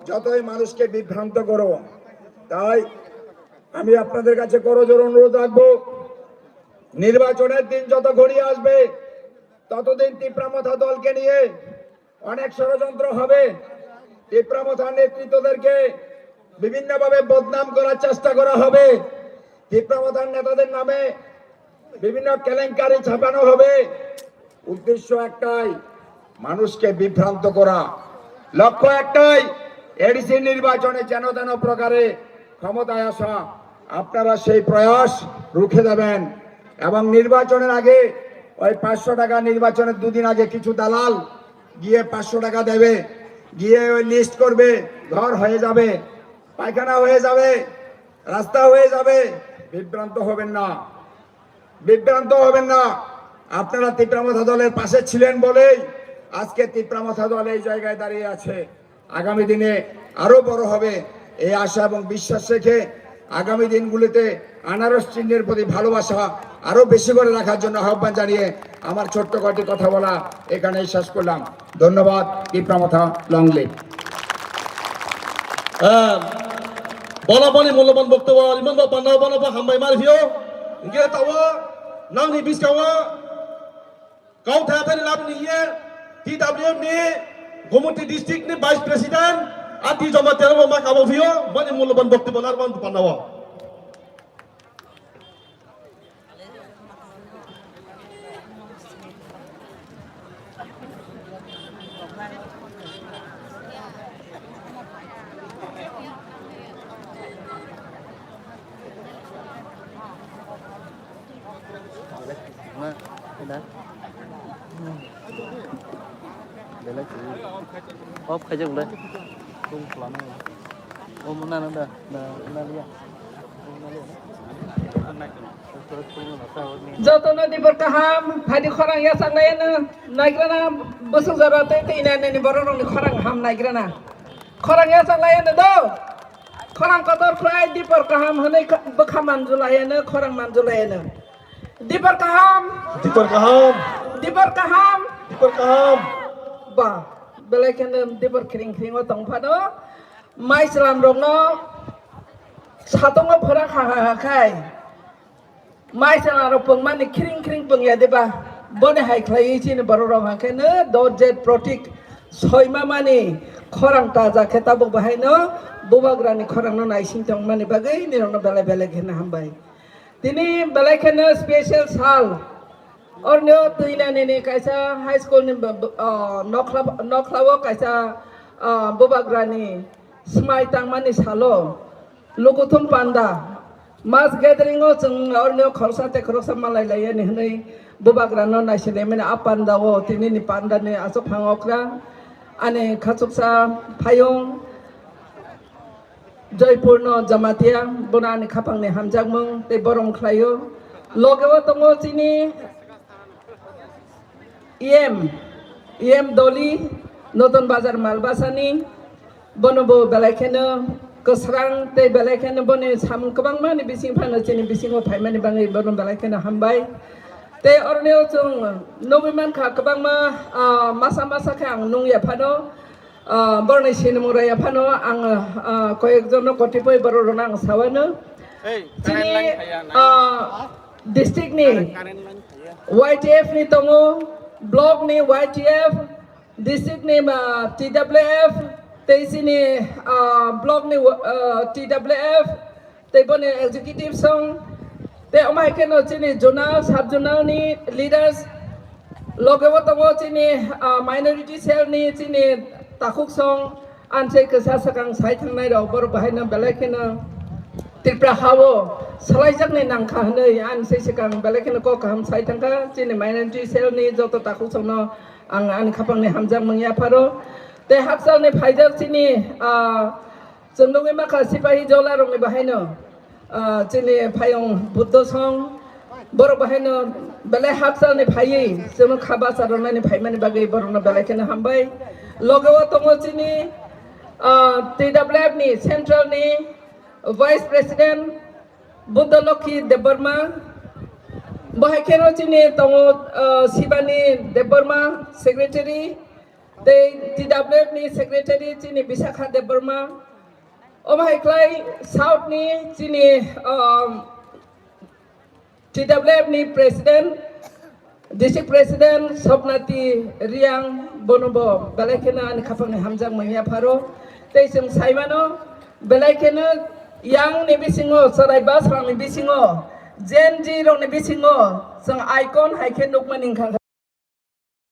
যতই মানুষকে বিভ্রান্ত করো। তাই আমি আপনাদের কাছে করজোর অনুরোধ রাখবো, নির্বাচনের দিন যত ঘনিয়ে আসবে ততদিন তিপ্রামথা দলকে নিয়ে অনেক ষড়যন্ত্র হবে। তিপ্রামথার নেতৃত্বদেরকে বিভিন্নভাবে বদনাম করার চেষ্টা করা হবে। তিপ্রামথার নেতাদের নামে বিভিন্ন কেলেঙ্কারি ছাপানো হবে। উদ্দেশ্য একটাই, মানুষকে বিভ্রান্ত করা। লক্ষ্য একটাই, এডিসি নির্বাচনে যেন তেন প্রকারে ক্ষমতায় আসা। আপনারা সেই প্রয়াস রুখে দেবেন এবং নির্বাচনের আগে ওই 500 টাকা, নির্বাচনের দুদিন আগে কিছু দালাল গিয়ে 500 টাকা দেবে, গিয়ে ওই লিস্ট করবে, ঘর হয়ে যাবে, পায়খানা হয়ে যাবে, রাস্তা হয়ে যাবে। বিভ্রান্ত হবেন না, বিভ্রান্ত হবেন না। আপনারা তিপ্রামথা দলের পাশে ছিলেন বলেই আজকে তিপ্রামথা দল এই জায়গায় দাঁড়িয়ে আছে। আগামী দিনে আরো বড় হবে এই আশা এবং বিশ্বাস রেখে আগামী দিনগুলিতে আনারস চিহ্নের প্রতি ভালোবাসা আরো বেশি করে রাখার জন্য আহ্বান জানিয়ে আমার ছোট্ট কটি কথা বলা এখানেই শেষ করলাম। ধন্যবাদ। Tipra Motha long live. বলাবলি মূল্যবান বক্তব্য ইমান বান্না বানাবো হামবাই মারভিও ইগে তাওয়া নাংনি বিসকাওয়া গাঁव थायाथाय लाबनि इये TWF नि गोमती डिस्ट्रिक्ट नि वाइस प्रेसिडेंट आदि जमा तेरबो मा काबोभियो माने मूल्यबान बक्तव्य लारबान पानावा Ốp khai dừng đây. Không lắm. Ôm nó nó đây, nó đi. Jatuhnya di berkaham, hadi orang ya sanggayana, naikana besok zarate tina neni borong di orang ham naikana. Orang ya sanggayana do, orang kotor krai di berkaham, henai bekam manjulayana, orang manjulayana. Di berkaham, di berkaham, di berkaham, di berkaham. Bah, belakannya di berkering-kering otong pado, mai selam rongno, satu ngapura kakai. Mai selam ropong mani kering-kering pengya deba, bone hai klai cini baru rong hakene, dojet protik, soima mani, korang taza kita buk bahai no, bubagrani korang no nai sintong mani bagai, ni rongno bela-bela kena hambai. Tini belakannya special sal. और न्यो तुइना ने कैसा high school ने नखलावो कैसा बुबाग्रानी स्माई तांगमानी सालो लुकुथुम पांडा मास गैदरिंगो जों और न्यो खरसा ते खरसा मालाय लाय ने हनै बुबाग्रानो नायसले माने आपान्दावो तिनि नि पान्डा ने आसो फांगोक्रा आने खाचुकसा फायं जयपुर नो जमातिया बनानि खापांनि हामजागमं ते बरं ख्लायो लगेवो दङो तिनि EM Doli Notun Bazar Malbasani Bonobo Belakeno Kosrang Te Belakeno Boni Sam Kabang Mani Bising Panachini Bising of Paimani Bangi Bonon Belakeno Hambai Te Orneo Tung Noviman Kakabama Masa Masa Kang Nung Yapano Borne Sinamura Yapano Ang Koyekzono Kotipoi Baronang Savano Tini District Ni YTF Ni Tongo Blog ni YTF, district ni TWF, te sini blog ni TWF, te bone executive song, te omai keno sini zonal, sub zonal ni leaders, logewo tongo sini minority cell ni sini takuk song, anse kesasakang sai thangnai rok bor bahaina belai keno Tripura hawo salaijak ni nangkha hanei an sei sekang belekeno ko kaham sai tangka sini minority cell ni joto takuk songno ang an khapang ni hamjang mangya paro te haksal ni phaijak sini jongdongi maka sipahi jola rong ni bahaino sini phayong buddho song bor bahaino bele haksal ni phaiyi jono khaba sarona ni phaimani bagai borona belekeno hambai logewo tongo sini TWF ni central ni Vice President Buddhalokhi Debarma Bahakeno Chini Tongo Sibani Debarma Secretary They TWF ni secretary chini Bisakha Deburma. Omai klai South ni chini TWF ni president, district president Sopnati Riang Bonobo Belakena ni Kafang Hamjang Maya Paro. They sing Saimano Belakena Yang ni bisingo Sarai Basrang ni bisingo Jen Ji rong ni bisingo sang icon haiken nukman ingkang